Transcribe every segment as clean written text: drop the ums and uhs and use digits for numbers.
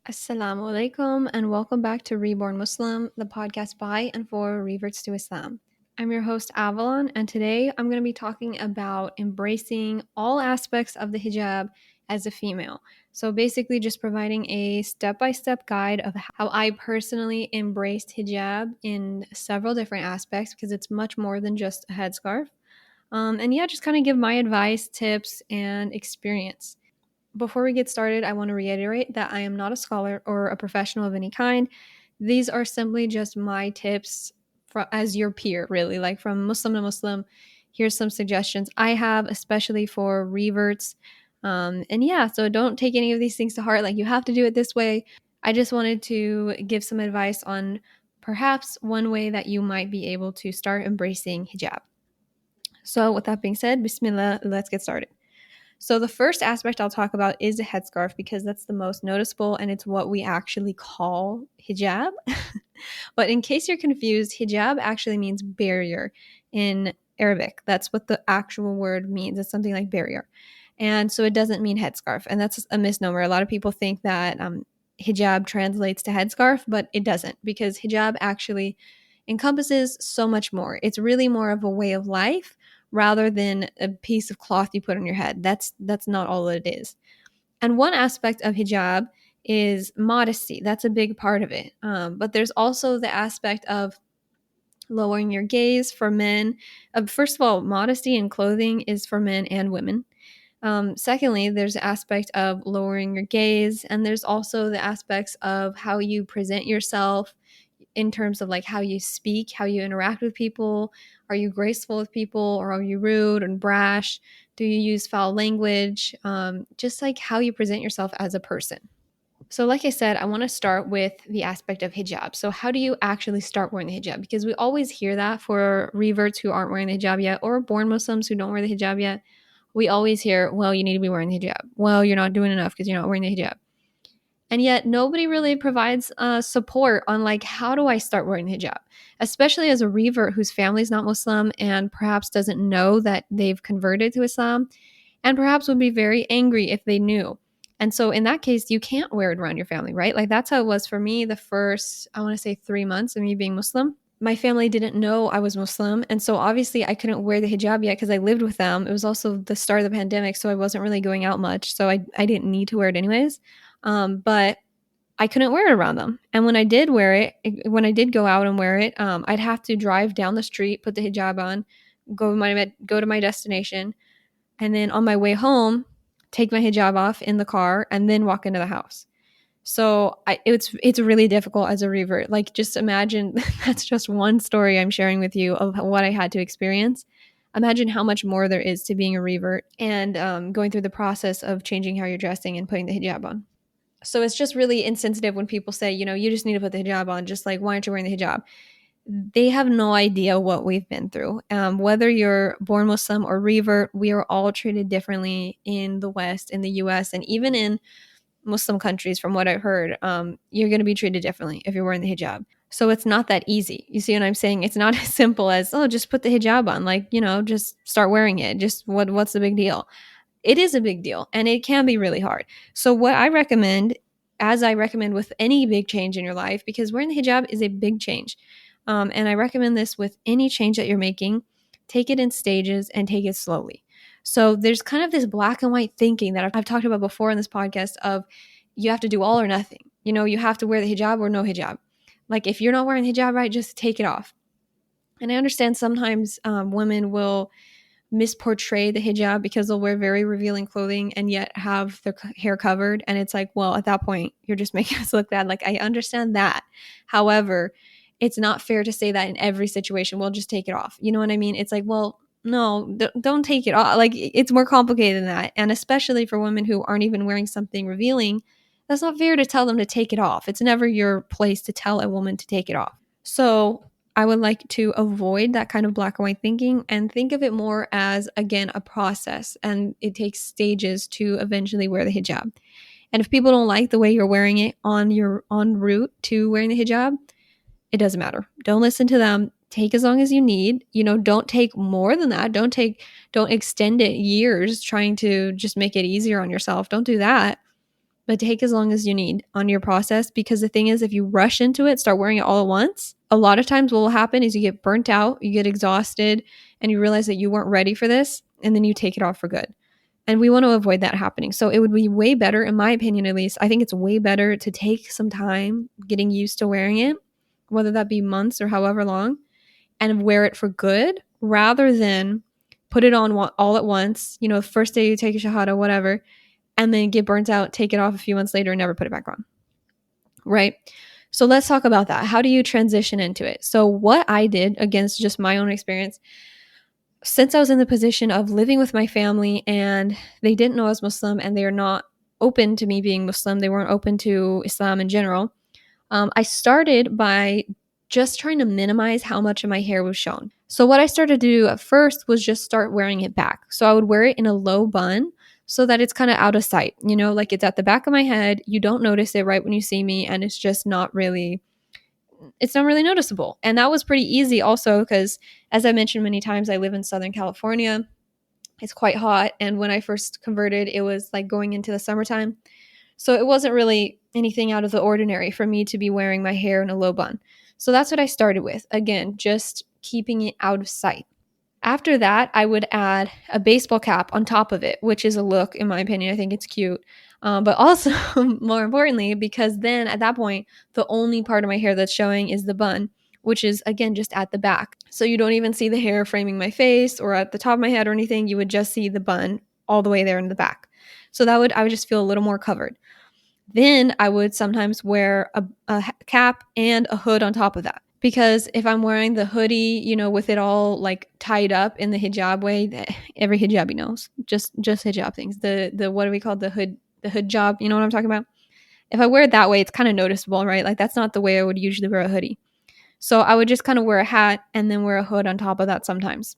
Asalaamu alaikum and welcome back to Reborn Muslim, the podcast by and for reverts to Islam. I'm your host Avalon, and today I'm going to be talking about embracing all aspects of the hijab as a female. So basically just providing a step-by-step guide of how I personally embraced hijab in several different aspects, because it's much more than just a headscarf. Just kind of give my advice, tips, and experience. Before we get started, I want to reiterate that I am not a scholar or a professional of any kind. These are simply just my tips as your peer, really, like from Muslim to Muslim. Here's some suggestions I have, especially for reverts. So don't take any of these things to heart. Like, you have to do it this way. I just wanted to give some advice on perhaps one way that you might be able to start embracing hijab. So, with that being said, Bismillah, let's get started. So the first aspect I'll talk about is a headscarf, because that's the most noticeable and it's what we actually call hijab. But in case you're confused, hijab actually means barrier in Arabic. That's what the actual word means. It's something like barrier. And so it doesn't mean headscarf. And that's a misnomer. A lot of people think that hijab translates to headscarf, but it doesn't, because hijab actually encompasses so much more. It's really more of a way of life rather than a piece of cloth you put on your head. That's not all it is. And one aspect of hijab is modesty. That's a big part of it. But there's also the aspect of lowering your gaze for men. First of all, modesty in clothing is for men and women. Secondly, there's the aspect of lowering your gaze, and there's also the aspects of how you present yourself in terms of like how you speak, how you interact with people. Are you graceful with people, or are you rude and brash? Do you use foul language? Just like how you present yourself as a person. So like I said, I want to start with the aspect of hijab. So how do you actually start wearing the hijab? Because we always hear that for reverts who aren't wearing the hijab yet, or born Muslims who don't wear the hijab yet. We always hear, well, you need to be wearing the hijab. Well, you're not doing enough because you're not wearing the hijab. And yet nobody really provides support on like, how do I start wearing the hijab? Especially as a revert whose family is not Muslim and perhaps doesn't know that they've converted to Islam, and perhaps would be very angry if they knew. And so in that case, you can't wear it around your family, right? Like, that's how it was for me the first, I want to say 3 months of me being Muslim. My family didn't know I was Muslim. And so obviously I couldn't wear the hijab yet because I lived with them. It was also the start of the pandemic, so I wasn't really going out much. So I didn't need to wear it anyways. But I couldn't wear it around them. And when I did wear it, when I did go out and wear it, I'd have to drive down the street, put the hijab on, go to my destination, and then on my way home, take my hijab off in the car, and then walk into the house. So it's really difficult as a revert. Like, just imagine, that's just one story I'm sharing with you of what I had to experience. Imagine how much more there is to being a revert and going through the process of changing how you're dressing and putting the hijab on. So it's just really insensitive when people say, you just need to put the hijab on. Just like, why aren't you wearing the hijab? They have no idea what we've been through. Whether you're born Muslim or revert, we are all treated differently in the West, in the US, and even in Muslim countries. From what I've heard, you're going to be treated differently if you're wearing the hijab. So it's not that easy. You see what I'm saying? It's not as simple as, oh, just put the hijab on. Like, just start wearing it. Just what's the big deal? It is a big deal, and it can be really hard. So what I recommend, as I recommend with any big change in your life, because wearing the hijab is a big change, and I recommend this with any change that you're making, take it in stages and take it slowly. So there's kind of this black and white thinking that I've talked about before in this podcast of, you have to do all or nothing. You have to wear the hijab or no hijab. Like, if you're not wearing the hijab right, just take it off. And I understand sometimes women will misportray the hijab because they'll wear very revealing clothing and yet have their hair covered. And it's like, well, at that point, you're just making us look bad. Like, I understand that. However, it's not fair to say that in every situation. Well, just take it off. You know what I mean? It's like, well, no, don't take it off. Like, it's more complicated than that. And especially for women who aren't even wearing something revealing, that's not fair to tell them to take it off. It's never your place to tell a woman to take it off. So I would like to avoid that kind of black and white thinking and think of it more as, again, a process, and it takes stages to eventually wear the hijab. And if people don't like the way you're wearing it on your en route to wearing the hijab, it doesn't matter. Don't listen to them. Take as long as you need. Don't take more than that. Don't extend it years trying to just make it easier on yourself. Don't do that. but take as long as you need on your process, because the thing is, if you rush into it, start wearing it all at once, a lot of times what will happen is you get burnt out, you get exhausted, and you realize that you weren't ready for this, and then you take it off for good. And we want to avoid that happening. So it would be way better, in my opinion at least, I think it's way better to take some time getting used to wearing it, whether that be months or however long, and wear it for good, rather than put it on all at once, first day you take a shahada, whatever, and then get burnt out, take it off a few months later and never put it back on, right? So let's talk about that. How do you transition into it? So what I did, against just my own experience, since I was in the position of living with my family and they didn't know I was Muslim and they're not open to me being Muslim, they weren't open to Islam in general, I started by just trying to minimize how much of my hair was shown. So what I started to do at first was just start wearing it back. So I would wear it in a low bun so that it's kind of out of sight, like it's at the back of my head. You don't notice it right when you see me, and it's not really noticeable. And that was pretty easy also because, as I mentioned many times, I live in Southern California. It's quite hot. And when I first converted, it was like going into the summertime. So it wasn't really anything out of the ordinary for me to be wearing my hair in a low bun. So that's what I started with. Again, just keeping it out of sight. After that, I would add a baseball cap on top of it, which is a look, in my opinion. I think it's cute. But also, more importantly, because then at that point, the only part of my hair that's showing is the bun, which is, again, just at the back. So you don't even see the hair framing my face or at the top of my head or anything. You would just see the bun all the way there in the back. So I would just feel a little more covered. Then I would sometimes wear a cap and a hood on top of that. Because if I'm wearing the hoodie, with it all like tied up in the hijab way, every hijabi knows, just hijab things. The what do we call the hood job? You know what I'm talking about? If I wear it that way, it's kind of noticeable, right? Like that's not the way I would usually wear a hoodie. So I would just kind of wear a hat and then wear a hood on top of that sometimes.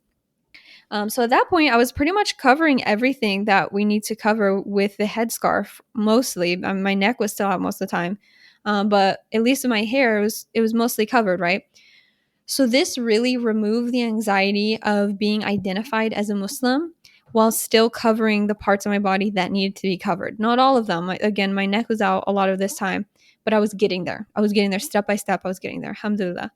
So at that point, I was pretty much covering everything that we need to cover with the headscarf, mostly. My neck was still out most of the time. But at least in my hair, it was mostly covered, right? So this really removed the anxiety of being identified as a Muslim while still covering the parts of my body that needed to be covered. Not all of them. Again, my neck was out a lot of this time, but I was getting there. I was getting there step by step. I was getting there. Alhamdulillah.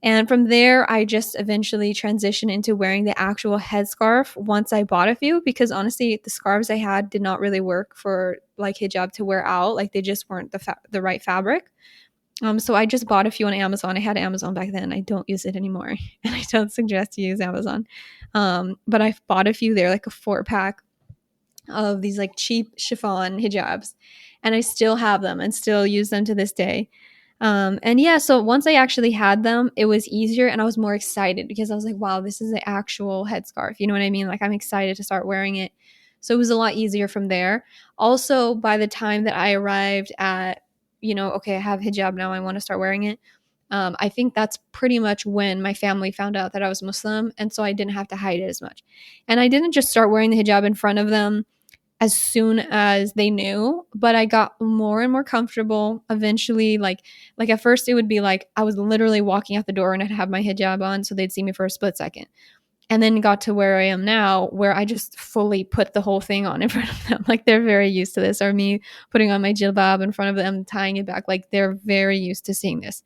And from there, I just eventually transitioned into wearing the actual headscarf once I bought a few, because honestly, the scarves I had did not really work for like hijab to wear out. Like they just weren't the right fabric. So I just bought a few on Amazon. I had Amazon back then. I don't use it anymore. And I don't suggest you use Amazon. But I bought a few there, like a 4-pack of these like cheap chiffon hijabs. And I still have them and still use them to this day. And yeah, so once I actually had them, it was easier and I was more excited because I was like, wow, this is the actual headscarf. You know what I mean? Like I'm excited to start wearing it. So it was a lot easier from there. Also, by the time that I arrived at, okay, I have hijab now, I want to start wearing it. I think that's pretty much when my family found out that I was Muslim. And so I didn't have to hide it as much. And I didn't just start wearing the hijab in front of them as soon as they knew, but I got more and more comfortable eventually. Like at first it would be like I was literally walking out the door and I'd have my hijab on so they'd see me for a split second. And then got to where I am now, where I just fully put the whole thing on in front of them. Like they're very used to this, or me putting on my jilbab in front of them, tying it back. Like they're very used to seeing this.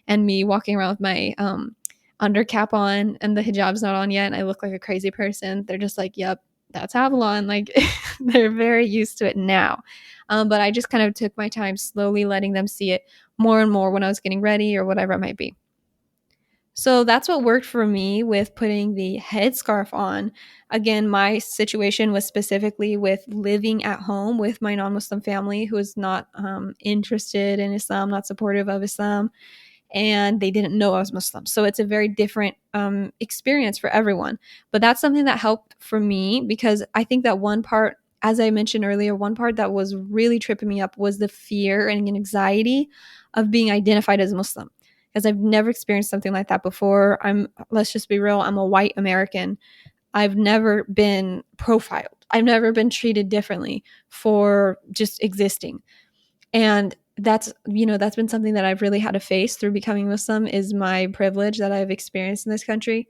And me walking around with my under cap on and the hijab's not on yet and I look like a crazy person. They're just like, yep, that's Avalon. Like they're very used to it now. But I just kind of took my time slowly letting them see it more and more when I was getting ready or whatever it might be. So that's what worked for me with putting the headscarf on. Again, my situation was specifically with living at home with my non-Muslim family who is not interested in Islam, not supportive of Islam, and they didn't know I was Muslim. So it's a very different experience for everyone. But that's something that helped for me because I think that one part, as I mentioned earlier, one part that was really tripping me up was the fear and anxiety of being identified as Muslim. Because I've never experienced something like that before. Let's just be real, I'm a white American. I've never been profiled. I've never been treated differently for just existing. And that's been something that I've really had to face through becoming Muslim, is my privilege that I've experienced in this country.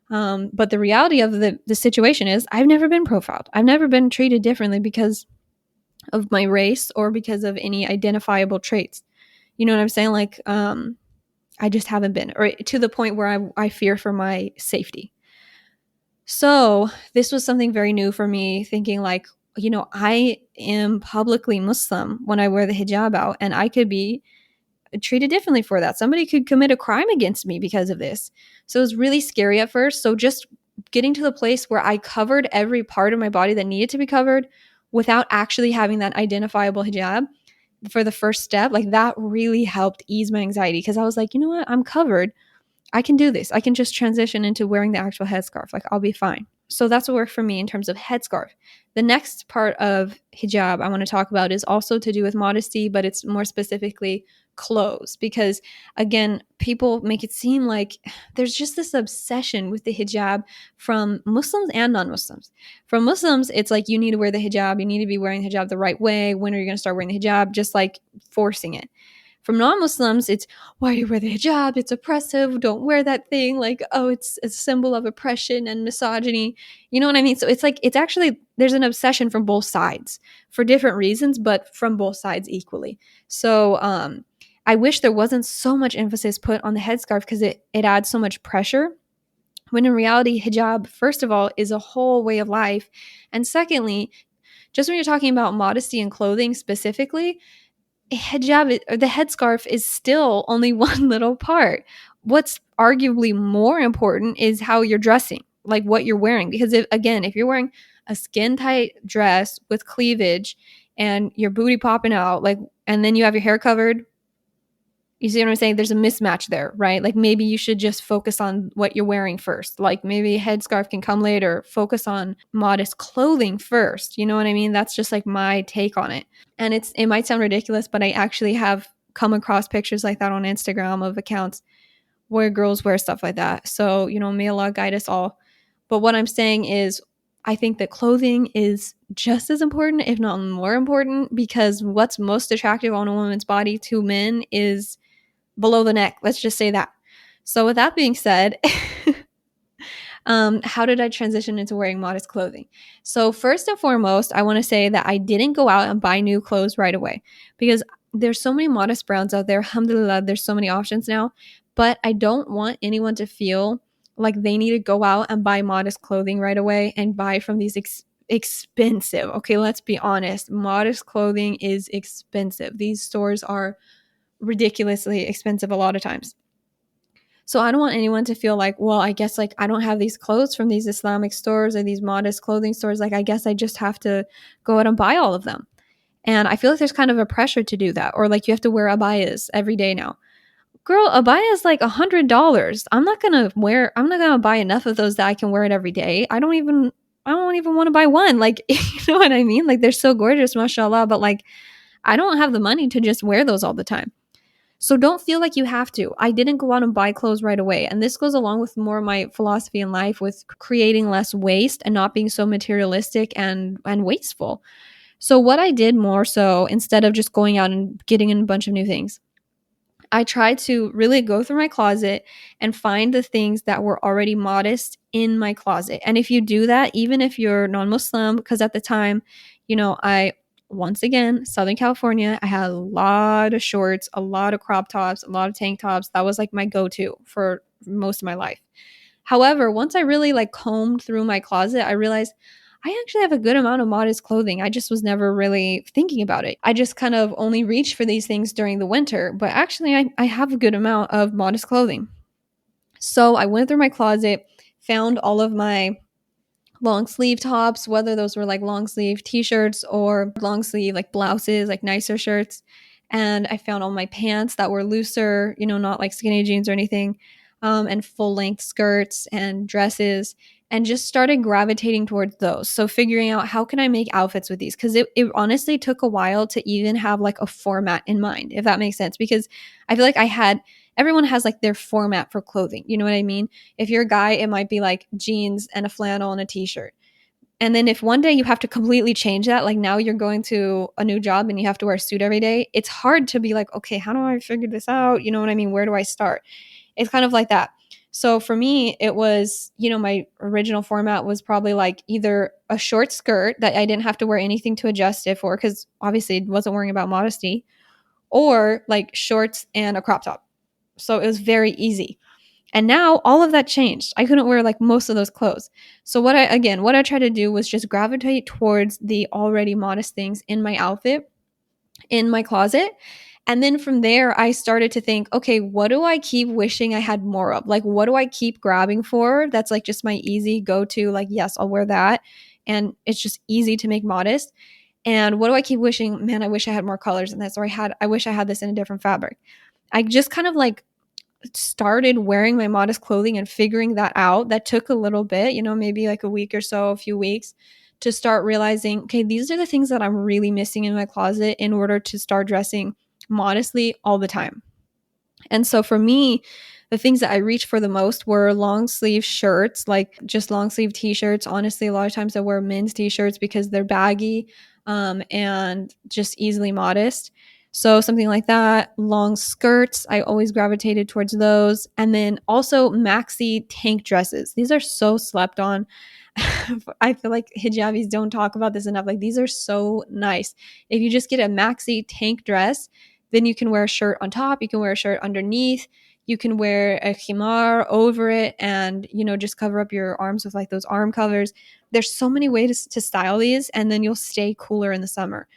But the reality of the situation is I've never been profiled. I've never been treated differently because of my race or because of any identifiable traits. You know what I'm saying? Like, I just haven't been, or to the point where I fear for my safety. So this was something very new for me, thinking like, I am publicly Muslim when I wear the hijab out, and I could be treated differently for that. Somebody could commit a crime against me because of this. So it was really scary at first. So just getting to the place where I covered every part of my body that needed to be covered without actually having that identifiable hijab for the first step, like that really helped ease my anxiety, because I was like, you know what? I'm covered. I can do this. I can just transition into wearing the actual headscarf. Like, I'll be fine. So that's what worked for me in terms of headscarf. The next part of hijab I want to talk about is also to do with modesty, but it's more specifically clothes. Because again, people make it seem like there's just this obsession with the hijab from Muslims and non-Muslims. From Muslims, it's like you need to wear the hijab. You need to be wearing the hijab the right way. When are you going to start wearing the hijab? Just like forcing it. From non-Muslims, it's, why do you wear the hijab? It's oppressive. Don't wear that thing. Like, oh, it's a symbol of oppression and misogyny. You know what I mean? So it's like, it's actually, there's an obsession from both sides for different reasons, but from both sides equally. So I wish there wasn't so much emphasis put on the headscarf, because it adds so much pressure. When in reality, hijab, first of all, is a whole way of life. And secondly, just when you're talking about modesty and clothing specifically, hijab or the headscarf is still only one little part. What's arguably more important is how you're dressing, like what you're wearing. Because if you're wearing a skin tight dress with cleavage and your booty popping out, like, and then you have your hair covered, you see what I'm saying? There's a mismatch there, right? Like, maybe you should just focus on what you're wearing first. Like, maybe a headscarf can come later. Focus on modest clothing first. You know what I mean? That's just like my take on it. And it might sound ridiculous, but I actually have come across pictures like that on Instagram of accounts where girls wear stuff like that. So, may Allah guide us all. But what I'm saying is, I think that clothing is just as important, if not more important, because what's most attractive on a woman's body to men is below the neck. Let's just say that. So with that being said, how did I transition into wearing modest clothing? So first and foremost, I want to say that I didn't go out and buy new clothes right away, because there's so many modest brands out there. Alhamdulillah, there's so many options now. But I don't want anyone to feel like they need to go out and buy modest clothing right away and buy from these expensive. Okay, let's be honest. Modest clothing is expensive. These stores are ridiculously expensive a lot of times. So I don't want anyone to feel like, well, I guess like I don't have these clothes from these Islamic stores or these modest clothing stores. Like, I guess I just have to go out and buy all of them. And I feel like there's kind of a pressure to do that. Or like you have to wear abayas every day now. Girl, abaya is like $100. I'm not gonna buy enough of those that I can wear it every day. I don't even want to buy one. Like, you know what I mean? Like, they're so gorgeous, mashallah, but like, I don't have the money to just wear those all the time. So don't feel like you have to. I didn't go out and buy clothes right away. And this goes along with more of my philosophy in life with creating less waste and not being so materialistic and wasteful. So what I did more so, instead of just going out and getting in a bunch of new things, I tried to really go through my closet and find the things that were already modest in my closet. And if you do that, even if you're non-Muslim, because at the time, once again, Southern California, I had a lot of shorts, a lot of crop tops, a lot of tank tops. That was like my go-to for most of my life. However, once I really like combed through my closet, I realized I actually have a good amount of modest clothing. I just was never really thinking about it. I just kind of only reached for these things during the winter, but actually I have a good amount of modest clothing. So I went through my closet, found all of my long sleeve tops, whether those were like long sleeve t-shirts or long sleeve like blouses, like nicer shirts. And I found all my pants that were looser, not like skinny jeans or anything, and full length skirts and dresses, and just started gravitating towards those. So figuring out, how can I make outfits with these? Because it honestly took a while to even have like a format in mind, if that makes sense. Because I feel like everyone has like their format for clothing. You know what I mean? If you're a guy, it might be like jeans and a flannel and a t-shirt. And then if one day you have to completely change that, like now you're going to a new job and you have to wear a suit every day, it's hard to be like, okay, how do I figure this out? You know what I mean? Where do I start? It's kind of like that. So for me, it was, my original format was probably like either a short skirt that I didn't have to wear anything to adjust it for, because obviously I wasn't worrying about modesty, or like shorts and a crop top. So it was very easy. And now all of that changed. I couldn't wear like most of those clothes. So what I tried to do was just gravitate towards the already modest things in my outfit, in my closet. And then from there, I started to think, okay, what do I keep wishing I had more of? Like, what do I keep grabbing for? That's like just my easy go to, like, yes, I'll wear that. And it's just easy to make modest. And what do I keep wishing? Man, I wish I had more colors in this, or I wish I had this in a different fabric. I just kind of like started wearing my modest clothing and figuring that out. That took a little bit, maybe like a week or so, a few weeks, to start realizing, okay, these are the things that I'm really missing in my closet in order to start dressing modestly all the time. And so for me, the things that I reached for the most were long sleeve shirts, like just long sleeve t-shirts. Honestly, a lot of times I wear men's t-shirts because they're baggy, and just easily modest. So something like that. Long skirts, I always gravitated towards those. And then also maxi tank dresses. These are so slept on. I feel like hijabis don't talk about this enough. Like, these are so nice. If you just get a maxi tank dress, then you can wear a shirt on top, you can wear a shirt underneath, you can wear a khimar over it, and just cover up your arms with like those arm covers. There's so many ways to style these, and then you'll stay cooler in the summer.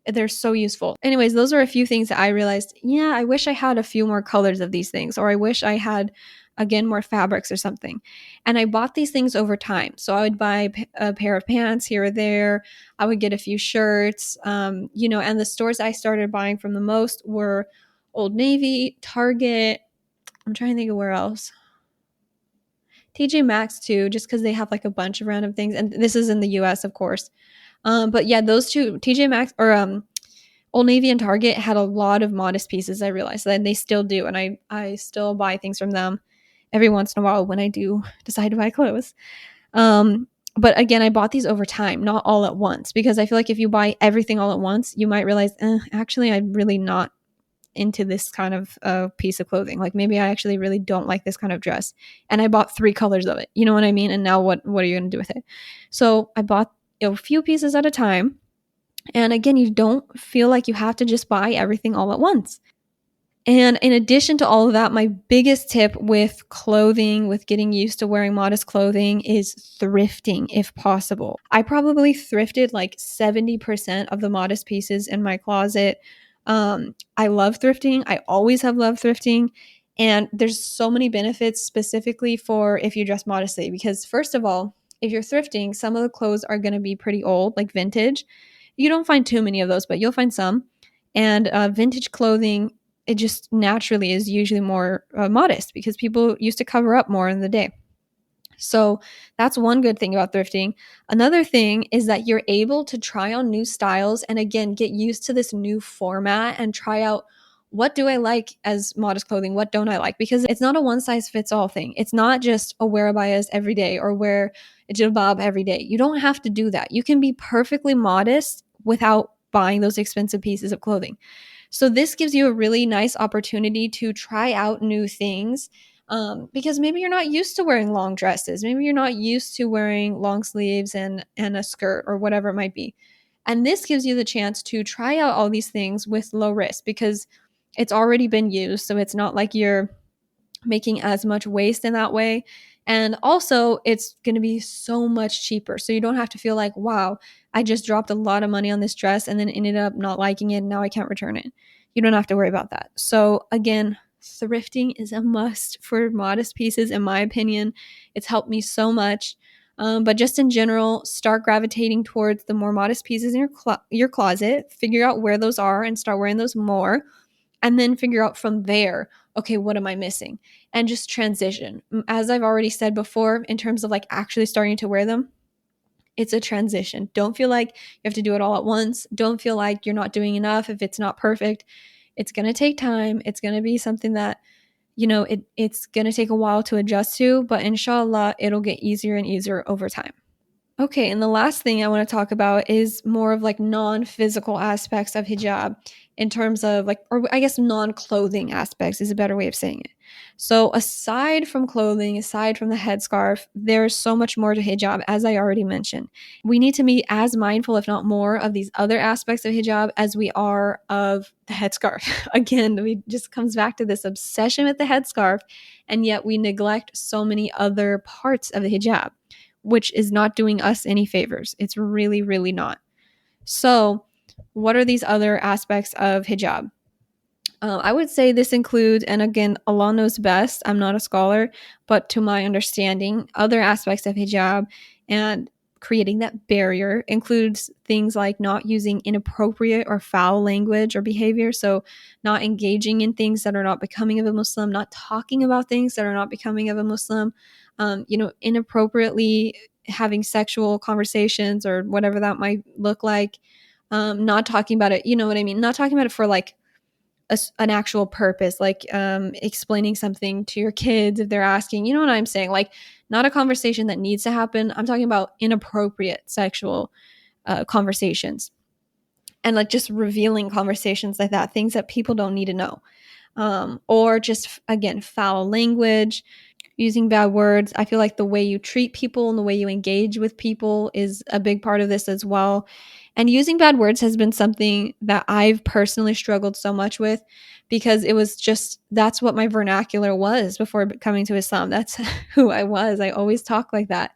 They're so useful. Anyways, those are a few things that I realized, yeah, I wish I had a few more colors of these things, or I wish I had, again, more fabrics or something. And I bought these things over time. So I would buy a pair of pants here or there. I would get a few shirts, and the stores I started buying from the most were Old Navy, Target. I'm trying to think of where else. TJ Maxx too, just because they have like a bunch of random things. And this is in the US, of course. But yeah, those two, TJ Maxx or Old Navy and Target, had a lot of modest pieces. I realized that, and they still do. And I still buy things from them every once in a while when I do decide to buy clothes. But again, I bought these over time, not all at once, because I feel like if you buy everything all at once, you might realize, actually, I'm really not into this kind of piece of clothing. Like, maybe I actually really don't like this kind of dress. And I bought 3 colors of it. You know what I mean? And now what are you going to do with it? So I bought a few pieces at a time. And again, you don't feel like you have to just buy everything all at once. And in addition to all of that, my biggest tip with clothing, with getting used to wearing modest clothing, is thrifting if possible. I probably thrifted like 70% of the modest pieces in my closet. I love thrifting. I always have loved thrifting. And there's so many benefits specifically for if you dress modestly. Because first of all, if you're thrifting, some of the clothes are going to be pretty old, like vintage. You don't find too many of those, but you'll find some. And vintage clothing, it just naturally is usually more modest because people used to cover up more in the day. So that's one good thing about thrifting. Another thing is that you're able to try on new styles and again, get used to this new format and try out, what do I like as modest clothing? What don't I like? Because it's not a one size fits all thing. It's not just a wear abayas every day or wear a jilbab every day. You don't have to do that. You can be perfectly modest without buying those expensive pieces of clothing. So this gives you a really nice opportunity to try out new things, because maybe you're not used to wearing long dresses. Maybe you're not used to wearing long sleeves and a skirt or whatever it might be. And this gives you the chance to try out all these things with low risk because it's already been used. So it's not like you're making as much waste in that way. And also, it's going to be so much cheaper. So you don't have to feel like, wow, I just dropped a lot of money on this dress and then ended up not liking it. And now I can't return it. You don't have to worry about that. So again, thrifting is a must for modest pieces, in my opinion. It's helped me so much. But just in general, start gravitating towards the more modest pieces in your closet. Figure out where those are and start wearing those more. And then figure out from there, okay, what am I missing? And just transition. As I've already said before, in terms of like actually starting to wear them, it's a transition. Don't feel like you have to do it all at once. Don't feel like you're not doing enough if it's not perfect. It's going to take time. It's going to be something that, it's going to take a while to adjust to, but inshallah, it'll get easier and easier over time. Okay, and the last thing I want to talk about is more of like non-physical aspects of hijab in terms of like, or I guess non-clothing aspects is a better way of saying it. So aside from clothing, aside from the headscarf, there's so much more to hijab, as I already mentioned. We need to be as mindful, if not more, of these other aspects of hijab as we are of the headscarf. Again, we just comes back to this obsession with the headscarf, and yet we neglect so many other parts of the hijab, which is not doing us any favors. It's really, really not. So, what are these other aspects of hijab? I would say this includes, and again, Allah knows best, I'm not a scholar, but to my understanding, other aspects of hijab and creating that barrier includes things like not using inappropriate or foul language or behavior. So, not engaging in things that are not becoming of a Muslim, not talking about things that are not becoming of a Muslim, inappropriately having sexual conversations or whatever that might look like. Not talking about it, you know what I mean? Not talking about it for like an actual purpose, like explaining something to your kids if they're asking, you know what I'm saying? Like, not a conversation that needs to happen. I'm talking about inappropriate sexual conversations and like just revealing conversations like that, things that people don't need to know. Or just, again, foul language, using bad words. I feel like the way you treat people and the way you engage with people is a big part of this as well. And using bad words has been something that I've personally struggled so much with because it was just, that's what my vernacular was before coming to Islam. That's who I was. I always talk like that.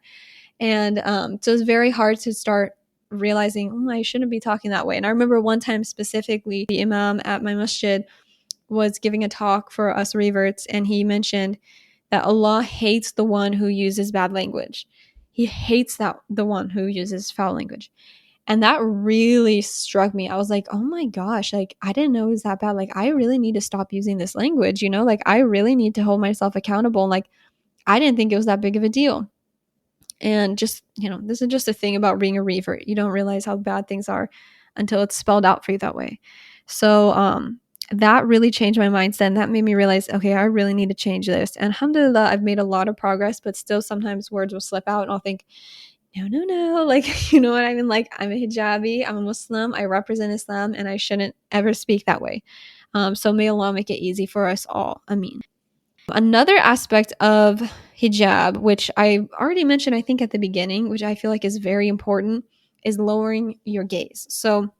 And so it's very hard to start realizing, oh, I shouldn't be talking that way. And I remember one time specifically, the imam at my masjid was giving a talk for us reverts, and he mentioned that Allah hates the one who uses bad language. He hates that the one who uses foul language. And that really struck me. I was like, oh my gosh, like I didn't know it was that bad. Like I really need to stop using this language, Like I really need to hold myself accountable. And like I didn't think it was that big of a deal. And just, this is just a thing about being a revert. You don't realize how bad things are until it's spelled out for you that way. So that really changed my mindset, and that made me realize, okay, I really need to change this. And alhamdulillah, I've made a lot of progress, but still sometimes words will slip out and I'll think, no, like, you know what I mean? Like, I'm a hijabi, I'm a Muslim, I represent Islam, and I shouldn't ever speak that way. So may Allah make it easy for us all. Ameen. Another aspect of hijab, which I already mentioned, I think at the beginning, which I feel like is very important, is lowering your gaze. So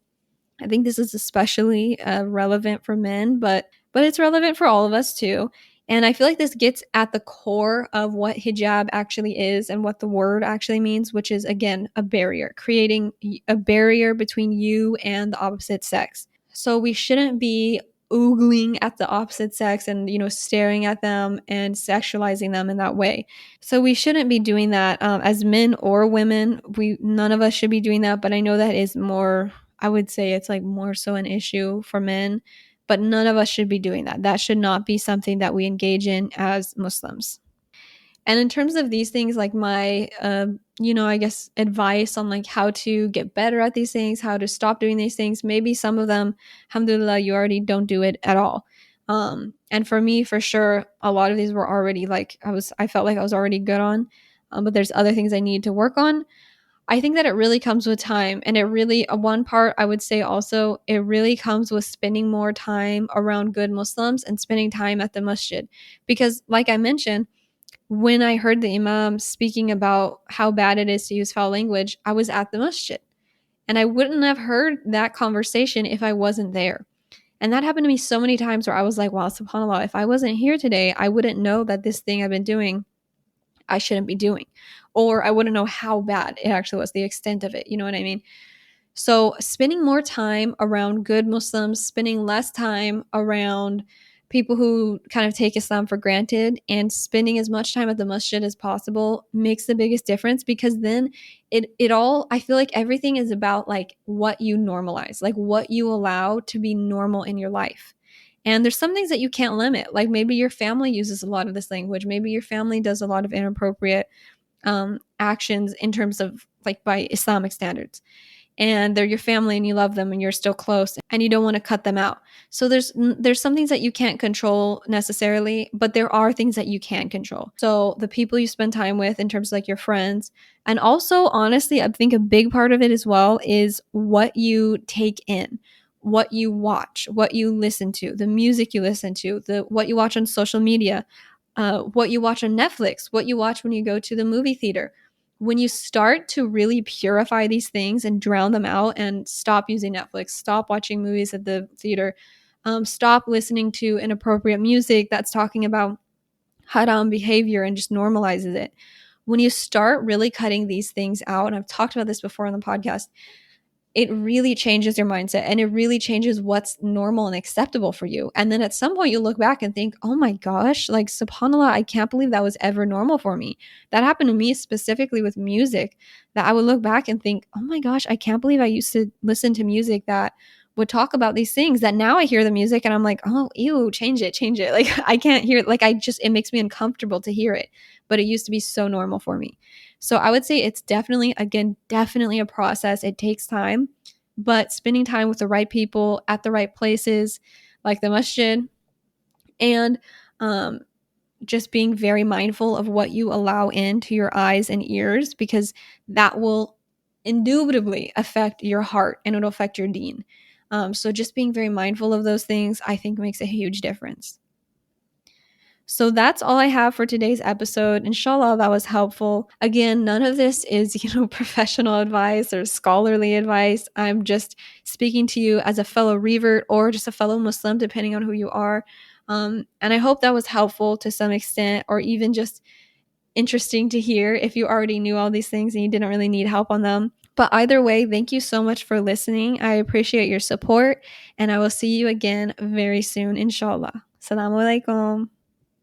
I think this is especially relevant for men, but it's relevant for all of us too. And I feel like this gets at the core of what hijab actually is and what the word actually means, which is, again, a barrier, creating a barrier between you and the opposite sex. So we shouldn't be oogling at the opposite sex and, staring at them and sexualizing them in that way. So we shouldn't be doing that as men or women. None of us should be doing that, but I know that is more, I would say it's like more so an issue for men, but none of us should be doing that. That should not be something that we engage in as Muslims. And in terms of these things, like my, I guess advice on like how to get better at these things, how to stop doing these things, maybe some of them, alhamdulillah, you already don't do it at all. And for me, for sure, a lot of these were already like, I felt like I was already good on, but there's other things I need to work on. I think that it really comes with time. And it really, one part I would say also, it really comes with spending more time around good Muslims and spending time at the masjid. Because like I mentioned, when I heard the imam speaking about how bad it is to use foul language, I was at the masjid. And I wouldn't have heard that conversation if I wasn't there. And that happened to me so many times where I was like, wow, subhanAllah, if I wasn't here today, I wouldn't know that this thing I've been doing, I shouldn't be doing. Or I wouldn't know how bad it actually was, the extent of it. You know what I mean? So spending more time around good Muslims, spending less time around people who kind of take Islam for granted, and spending as much time at the masjid as possible makes the biggest difference, because then it all, I feel like everything is about like what you normalize, like what you allow to be normal in your life. And there's some things that you can't limit. Like maybe your family uses a lot of this language. Maybe your family does a lot of inappropriate actions in terms of like by Islamic standards. and they're your family and you love them and you're still close and you don't want to cut them out. So there's some things that you can't control necessarily, but there are things that you can control. So the people you spend time with in terms of like your friends, and also honestly, I think a big part of it as well is what you take in, what you watch, what you listen to, the music you listen to, the what you watch on social media, what you watch on Netflix, what you watch when you go to the movie theater. When you start to really purify these things and drown them out and stop using Netflix, stop watching movies at the theater, stop listening to inappropriate music that's talking about haram behavior and just normalizes it. When you start really cutting these things out, and I've talked about this before on the podcast, it really changes your mindset and it really changes what's normal and acceptable for you. And then at some point you look back and think, oh my gosh, like subhanAllah, I can't believe that was ever normal for me. That happened to me specifically with music, that I would look back and think, oh my gosh, I can't believe I used to listen to music that would talk about these things, that now I hear the music and I'm like, oh, ew, change it. Like I can't hear it. Like it makes me uncomfortable to hear it. But it used to be so normal for me. So I would say it's definitely a process. It takes time, but spending time with the right people at the right places, like the masjid, and um, just being very mindful of what you allow into your eyes and ears, because that will indubitably affect your heart and it'll affect your deen. So just being very mindful of those things, I think, makes a huge difference. So that's all I have for today's episode. Inshallah, that was helpful. Again, none of this is, professional advice or scholarly advice. I'm just speaking to you as a fellow revert or just a fellow Muslim, depending on who you are. And I hope that was helpful to some extent, or even just interesting to hear if you already knew all these things and you didn't really need help on them. But either way, thank you so much for listening. I appreciate your support, and I will see you again very soon, inshallah. Asalaamu alaikum.